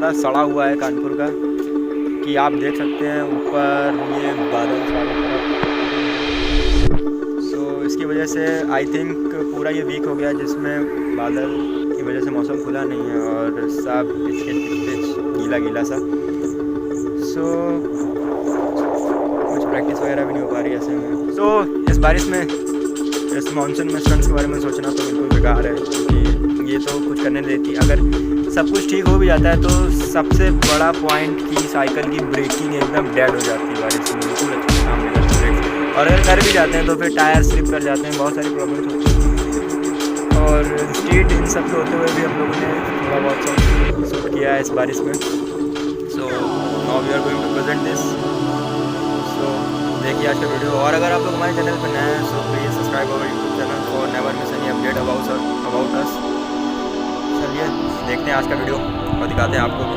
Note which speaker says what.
Speaker 1: ज़्यादा सड़ा हुआ है कानपुर का कि आप देख सकते हैं ऊपर ये बादल चारों तरफ। सो इसकी वजह से आई थिंक पूरा ये वीक हो गया, जिसमें बादल की वजह से मौसम खुला नहीं है और सब पिच गीला गीला सा। सो कुछ प्रैक्टिस वगैरह भी नहीं हो पा रही ऐसे में। सो इस बारिश में, इस मानसून में स्टंट्स के बारे में सोचना तो बिल्कुल बेकार है, क्योंकि ये तो कुछ करने देती। अगर सब कुछ ठीक हो भी जाता है तो सबसे बड़ा पॉइंट की साइकिल की ब्रेकिंग एकदम डेड हो जाती है बारिश में, बिल्कुल अच्छे से काम नहीं करती ब्रेक। और अगर कर भी जाते हैं तो फिर टायर स्लिप कर जाते हैं, बहुत सारी प्रॉब्लम्स होती हैं। और स्ट्रीट इन सब के होते हुए भी हम लोगों ने थोड़ा बहुत शूट किया है इस बारिश में। So now we are going to present this. So देखिए आज का वीडियो। और अगर आप लोग हमारे चैनल पर नए हैं so please subscribe our YouTube channel for never miss any update about us. चलिए देखते हैं आज का वीडियो और दिखाते हैं आपको भी।